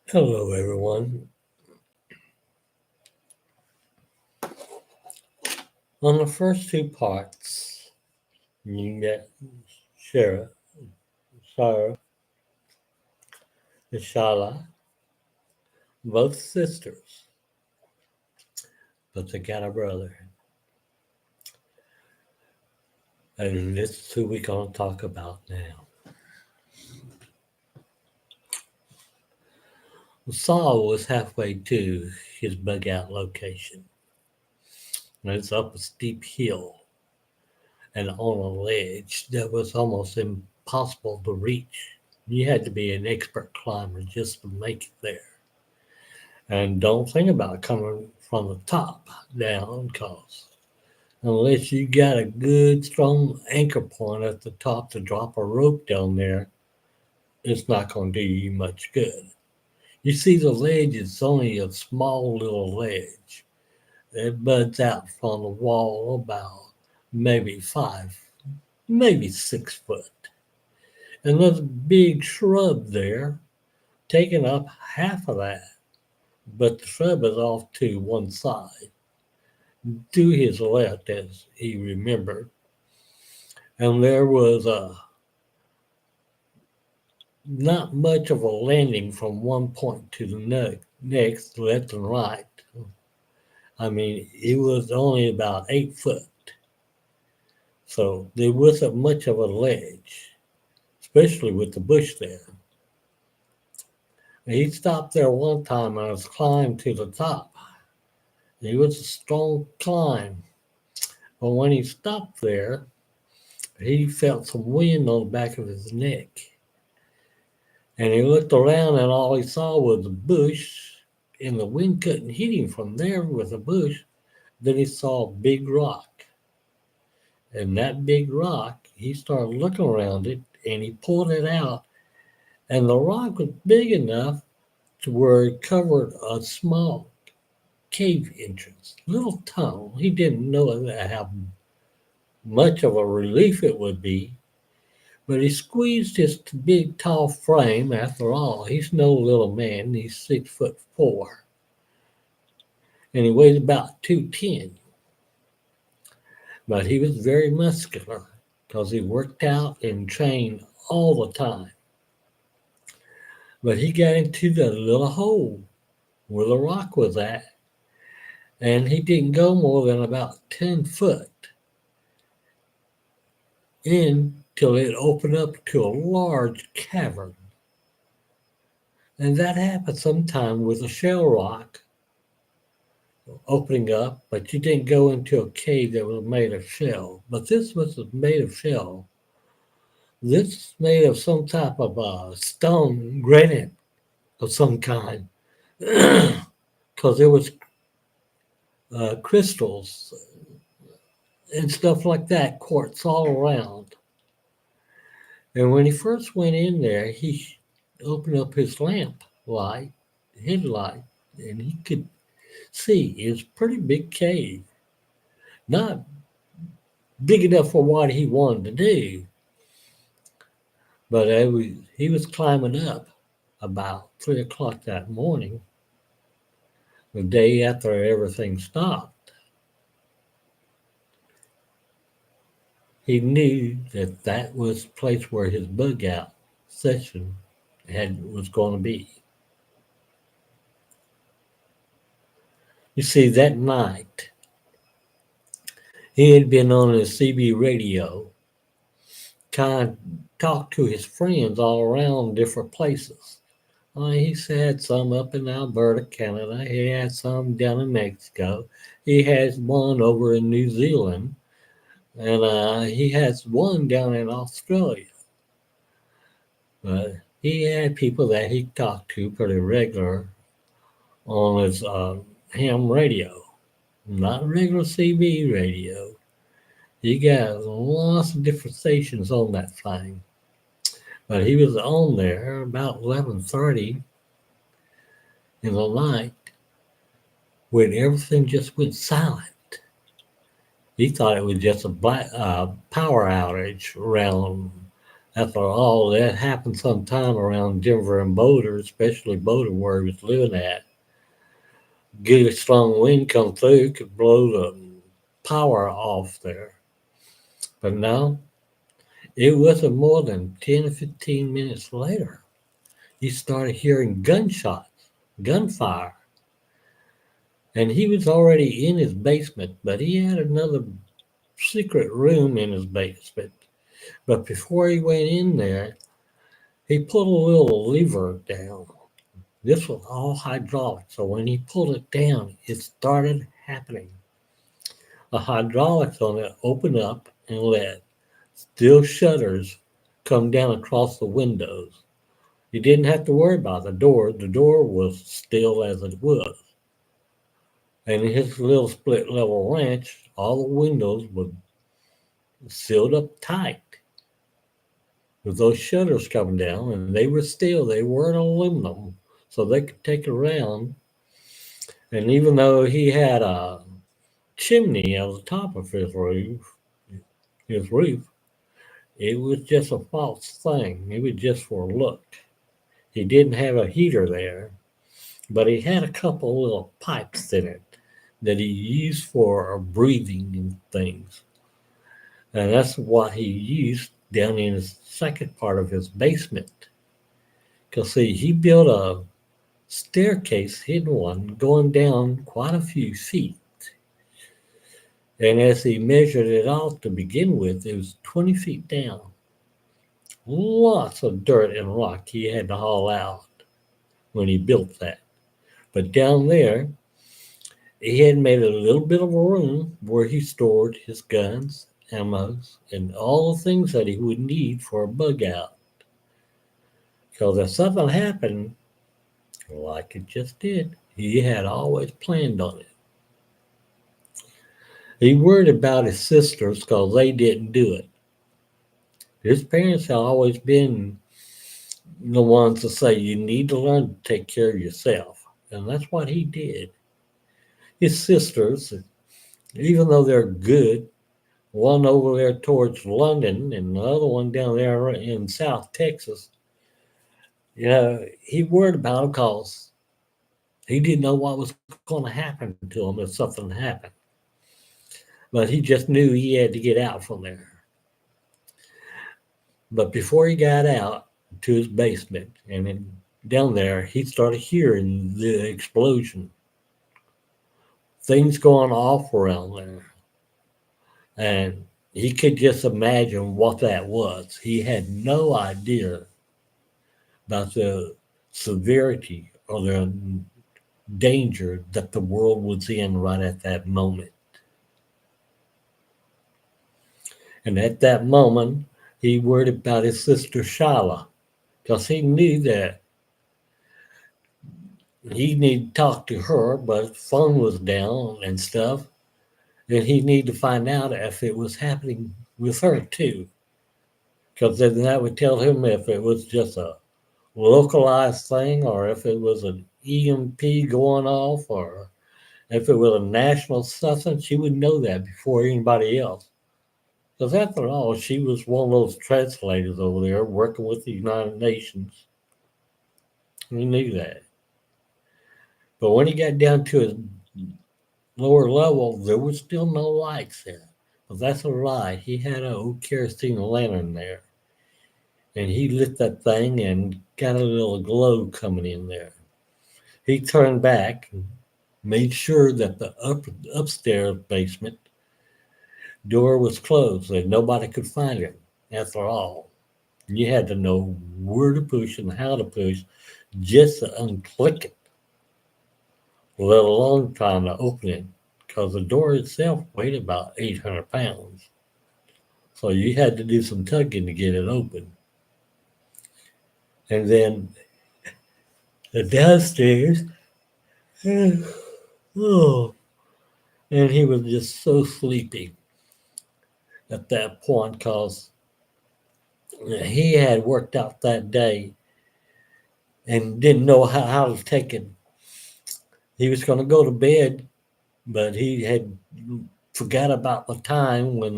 Hello, everyone. On the first two parts, you met Shara, Sarah, and Shala, both sisters, but they got a brother. And this is who we're going to talk about now. Saul was halfway to his bug out location. And it's up a steep hill and on a ledge that was almost impossible to reach. You had to be an expert climber just to make it there. And don't think about coming from the top down, because unless you got a good strong anchor point at the top to drop a rope down there, it's not going to do you much good. You see, the ledge is only a small little ledge. It buds out from the wall about maybe 6 foot. And there's a big shrub there, taking up half of that. But the shrub is off to one side, to his left, as he remembered. And there was not much of a landing from one point to the next, left and right. I mean, it was only about 8 foot. So there wasn't much of a ledge, especially with the bush there. He stopped there one time and was climbed to the top. It was a strong climb. But when he stopped there, he felt some wind on the back of his neck. And he looked around and all he saw was a bush, and the wind couldn't hit him from there with a bush. Then he saw a big rock. And that big rock, he started looking around it and he pulled it out. And the rock was big enough to where it covered a small cave entrance, little tunnel. He didn't know how much of a relief it would be, but he squeezed his big, tall frame. After all, he's no little man. He's 6'4", and he weighs about 210. But he was very muscular because he worked out and trained all the time. But he got into the little hole where the rock was at, and he didn't go more than about 10 foot in till it opened up to a large cavern. And that happened sometime with a shell rock opening up, but you didn't go into a cave that was made of shell. But this was made of shell. This is made of some type of stone, granite of some kind, because there was crystals and stuff like that, quartz all around. And when he first went in there, he opened up his lamp light, headlight, and he could see it's a pretty big cave. Not big enough for what he wanted to do, but he was climbing up about 3 o'clock that morning, the day after everything stopped. He knew that that was the place where his bug out session was going to be. You see, that night he had been on the CB radio, kind of talked to his friends all around different places. He had some up in Alberta, Canada. He had some down in Mexico. He has one over in New Zealand, and he has one down in Australia. But he had people that he talked to pretty regular on his ham radio, not regular CB radio. He got lots of different stations on that thing. But he was on there about 11:30 in the night when everything just went silent. He thought it was just a power outage around After all, that happened sometime around Denver and Boulder, especially Boulder where he was living at. Get a strong wind come through, could blow the power off there. But no, it wasn't more than 10 or 15 minutes later. He started hearing gunshots, gunfire. And he was already in his basement, but he had another secret room in his basement. But before he went in there, he put a little lever down. This was all hydraulic, so when he pulled it down, it started happening. The hydraulics on it opened up and let steel shutters come down across the windows. You didn't have to worry about the door. The door was still as it was. And in his little split level ranch, all the windows were sealed up tight with those shutters coming down, and they were steel. They weren't aluminum, so they could take it around. And even though he had a chimney on the top of his roof, it was just a false thing. It was just for look. He didn't have a heater there, but he had a couple little pipes in it that he used for breathing and things. And that's what he used down in his second part of his basement. Because, see, he built a staircase, hidden one, going down quite a few feet. And as he measured it off to begin with, it was 20 feet down. Lots of dirt and rock he had to haul out when he built that. But down there, he had made a little bit of a room where he stored his guns, ammos, and all the things that he would need for a bug out. Because if something happened, like it just did, he had always planned on it. He worried about his sisters because they didn't do it. His parents had always been the ones to say, you need to learn to take care of yourself. And that's what he did. His sisters, even though they're good, one over there towards London and the other one down there in South Texas, he worried about them because he didn't know what was going to happen to him if something happened. But he just knew he had to get out from there. But before he got out to his basement and then down there, he started hearing the explosion. Things going off around there. And he could just imagine what that was. He had no idea about the severity or the danger that the world was in right at that moment. And at that moment, he worried about his sister Shyla because he knew that he needed to talk to her, but his phone was down and stuff. And he needed to find out if it was happening with her too. Because then that would tell him if it was just a localized thing or if it was an EMP going off or if it was a national something. She would know that before anybody else. Because after all, she was one of those translators over there working with the United Nations. He knew that. But when he got down to his lower level, there was still no lights there. But that's a lie. He had an old kerosene lantern there. And he lit that thing and got a little glow coming in there. He turned back and made sure that the upstairs basement door was closed and nobody could find him. After all, you had to know where to push and how to push just to unclick it, let alone trying to open it, because the door itself weighed about 800 pounds. So you had to do some tugging to get it open. And then the downstairs, oh, and he was just so sleepy at that point because he had worked out that day and didn't know how to take it. He was going to go to bed, but he had forgot about the time when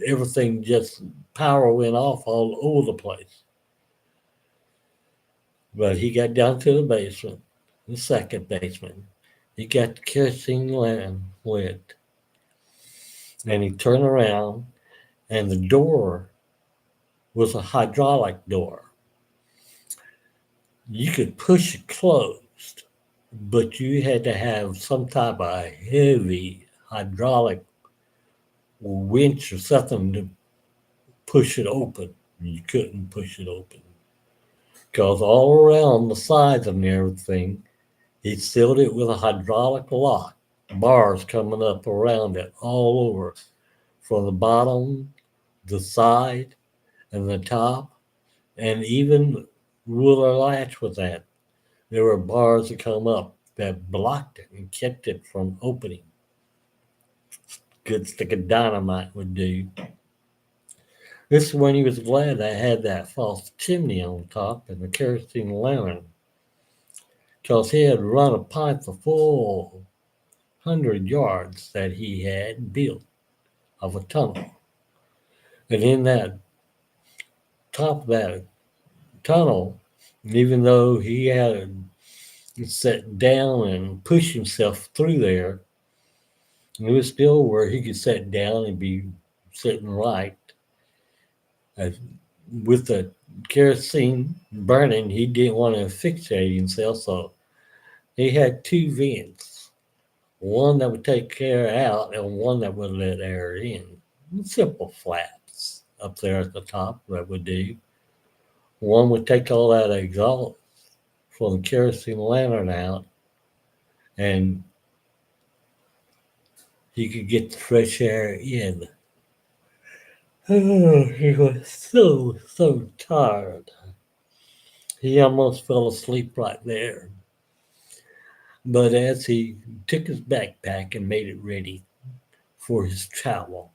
everything just power went off all over the place. But he got down to the basement, the second basement. He got the kerosene lamp lit, and he turned around, and the door was a hydraulic door. You could push it closed, but you had to have some type of heavy hydraulic winch or something to push it open. You couldn't push it open because all around the sides and everything, he sealed it with a hydraulic lock, bars coming up around it all over, from the bottom, the side, and the top, and even with a latch with that. There were bars that come up that blocked it and kept it from opening. Good stick of dynamite would do. This is when he was glad I had that false chimney on top and the kerosene lantern, because he had run a pipe the full 100 yards that he had built of a tunnel. And in that top of that tunnel, even though he had sat down and pushed himself through there, it was still where he could sit down and be sitting right. With the kerosene burning, he didn't want to asphyxiate himself, so he had two vents, one that would take air out and one that would let air in. Simple flaps up there at the top that would do. One would take all that exhaust from the kerosene lantern out, and he could get the fresh air in. Oh, he was so tired. He almost fell asleep right there. But as he took his backpack and made it ready for his travel,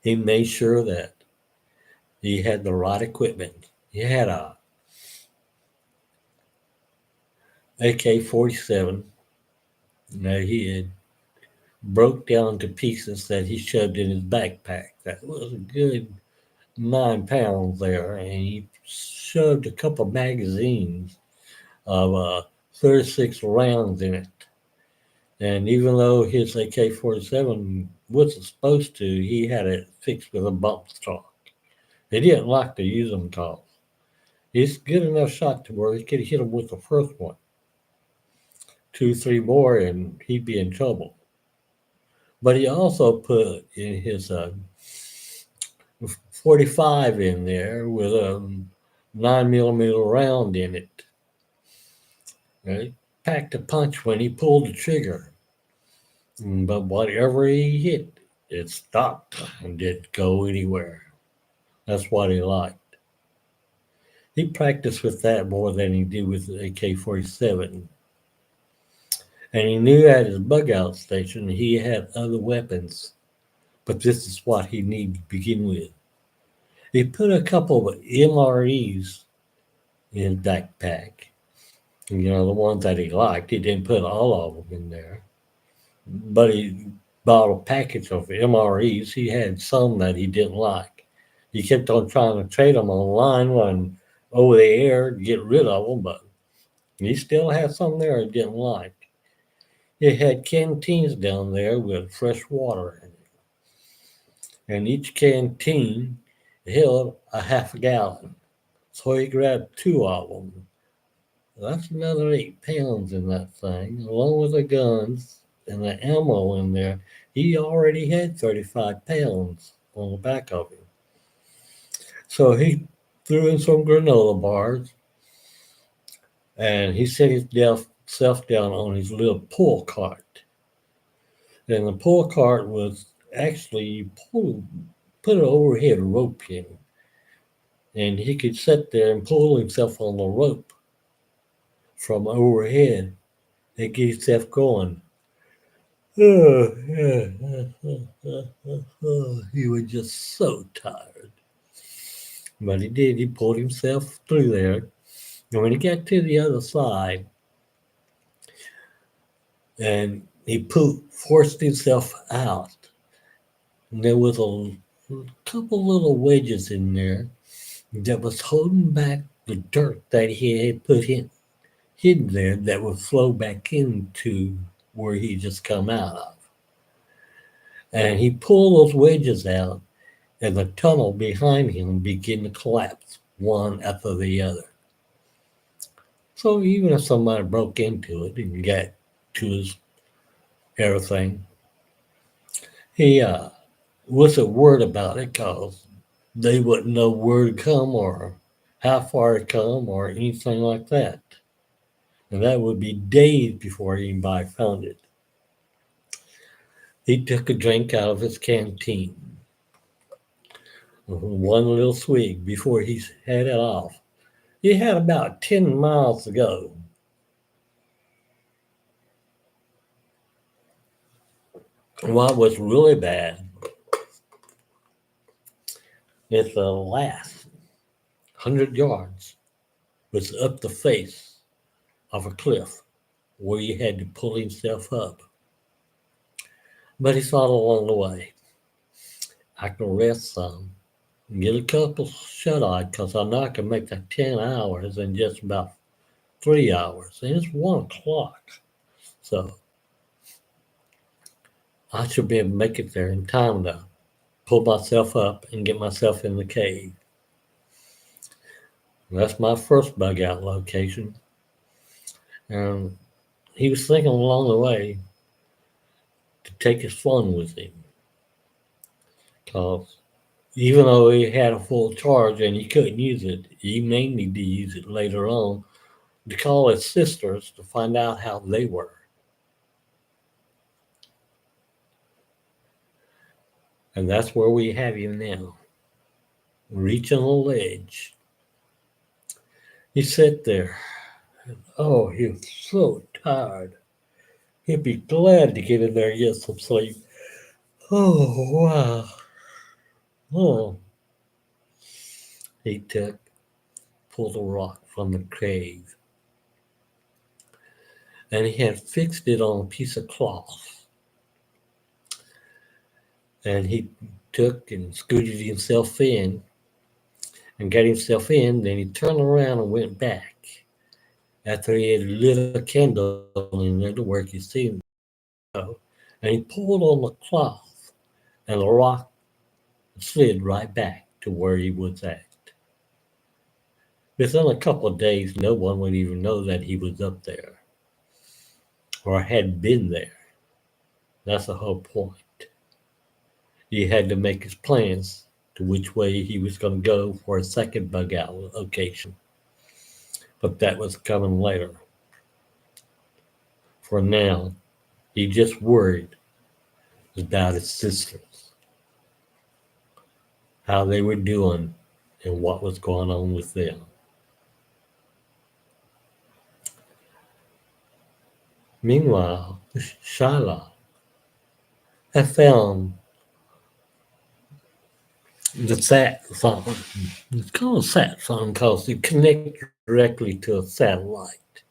he made sure that he had the right equipment. He had a AK-47 that he had broke down to pieces that he shoved in his backpack. That was a good 9 pounds there, and he shoved a couple magazines of 36 rounds in it. And even though his AK-47 wasn't supposed to, he had it fixed with a bump stock. He didn't like to use them because he's good enough shot to where he could hit him with the first one. 2, 3 more, and he'd be in trouble. But he also put in his 45 in there with a 9mm round in it. He packed a punch when he pulled the trigger. But whatever he hit, it stopped and didn't go anywhere. That's what he liked. He practiced with that more than he did with the AK-47. And he knew at his bug out station he had other weapons, but this is what he needed to begin with. He put a couple of MREs in his backpack. You know, the ones that he liked. He didn't put all of them in there. But he bought a package of MREs. He had some that he didn't like. He kept on trying to trade them online and over the air to get rid of them, but he still had some there he didn't like. He had canteens down there with fresh water in it. And each canteen held a half a gallon. So he grabbed 2 of them. That's another 8 pounds in that thing, along with the guns and the ammo in there. He already had 35 pounds on the back of him. So he threw in some granola bars and he set himself down on his little pull cart. And the pull cart was actually put an overhead rope in. And he could sit there and pull himself on the rope from overhead and get himself going. He was just so tired. But he did. He pulled himself through there. And when he got to the other side, and he forced himself out, And there was a couple little wedges in there that was holding back the dirt that he had put in hidden there that would flow back into where he just come out of. And he pulled those wedges out, and the tunnel behind him began to collapse one after the other. So even if somebody broke into it and got to his everything, he wasn't worried about it because they wouldn't know where to come or how far to come or anything like that. And that would be days before anybody found it. He took a drink out of his canteen, one little swig before he headed off. He had about 10 miles to go. What was really bad is the last 100 yards was up the face of a cliff where he had to pull himself up. But he thought along the way, I can rest some, get a couple shut eye because I know I can make that 10 hours in just about 3 hours. And it's 1 o'clock. So I should be able to make it there in time to pull myself up and get myself in the cave. That's my first bug out location. And he was thinking along the way to take his phone with him. Because even though he had a full charge and he couldn't use it, he may need to use it later on to call his sisters to find out how they were. And that's where we have him now, reaching a ledge. He sat there. Oh, he was so tired. He'd be glad to get in there and get some sleep. Oh, wow. Oh. He pulled a rock from the cave, and he had fixed it on a piece of cloth. And he took and scooted himself in and got himself in. Then he turned around and went back after he had lit a candle in there to where he could see him go. And he pulled on the cloth, and the rock slid right back to where he was at. Within a couple of days, no one would even know that he was up there or had been there. That's the whole point. He had to make his plans to which way he was going to go for a second bug out location. But that was coming later. For now, he just worried about his sisters, how they were doing, and what was going on with them. Meanwhile, Shylock had found the sat phone. It's called a sat phone because it connects directly to a satellite.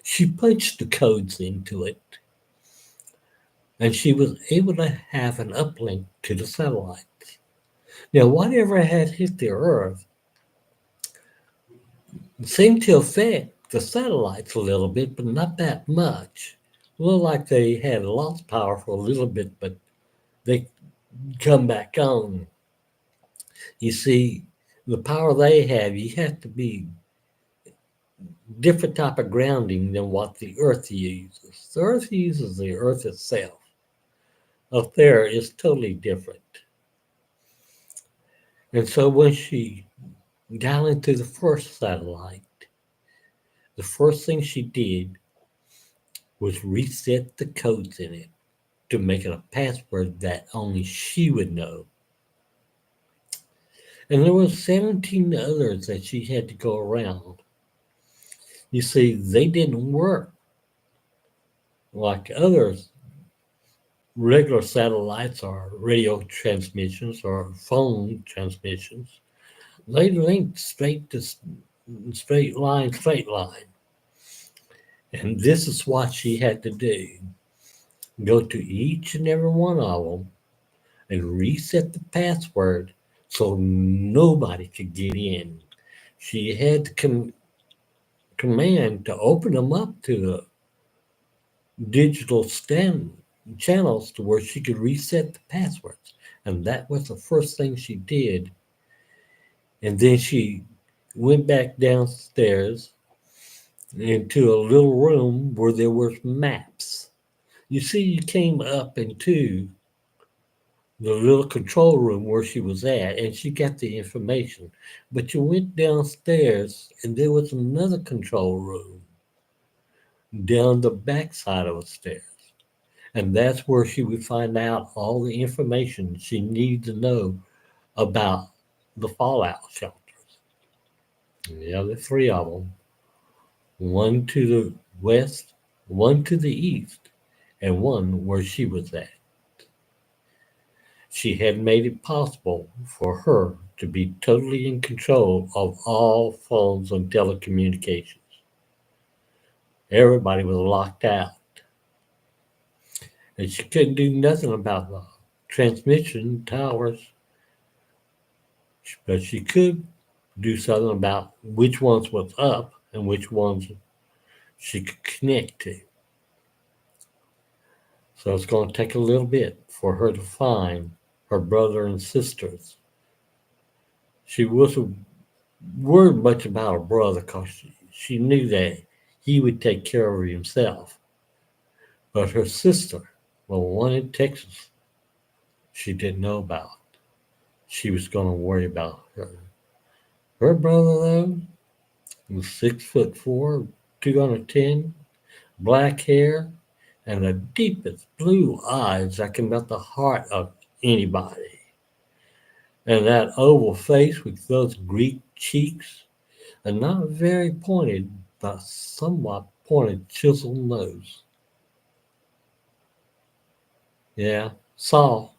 She punched the codes into it, and she was able to have an uplink to the satellite. Now, whatever had hit the Earth seemed to affect the satellites a little bit, but not that much. A little like they had lost power for a little bit, but they come back on. You see, the power they have, you have to be different type of grounding than what the Earth uses. The Earth uses the Earth itself. Up there is totally different. And so when she got into the first satellite, the first thing she did was reset the codes in it to make it a password that only she would know. And there were 17 others that she had to go around. You see, they didn't work like others regular satellites or radio transmissions or phone transmissions. They linked straight to straight line. And this is what she had to do. Go to each and every one of them and reset the password so nobody could get in. She had to command to open them up to the digital channels to where she could reset the passwords. And that was the first thing she did. And then she went back downstairs into a little room where there were maps. You see, you came up into the little control room where she was at, and she got the information. But you went downstairs, and there was another control room down the backside of the stairs. And that's where she would find out all the information she needed to know about the fallout shelters. The other three of them, one to the west, one to the east, and one where she was at. She had made it possible for her to be totally in control of all phones and telecommunications. Everybody was locked out, and she couldn't do nothing about the transmission towers, but she could do something about which ones was up and which ones she could connect to. So it's going to take a little bit for her to find her brother and sisters. She wasn't worried much about her brother because she knew that he would take care of himself. But her sister, the one in Texas, she didn't know about. She was going to worry about her. Her brother, though, was 6'4", 210, black hair, and the deepest blue eyes that can melt the heart of anybody. And that oval face with those Greek cheeks, and not very pointed, but somewhat pointed chiseled nose. Yeah, Saul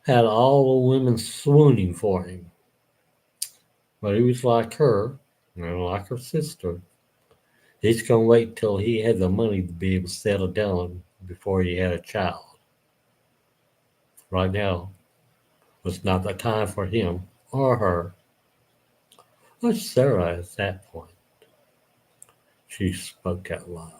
had all the women swooning for him, but he was like her, and like her sister. He's gonna wait till he had the money to be able to settle down before he had a child. Right now was not the time for him or her. Or Sarah at that point. She spoke out loud.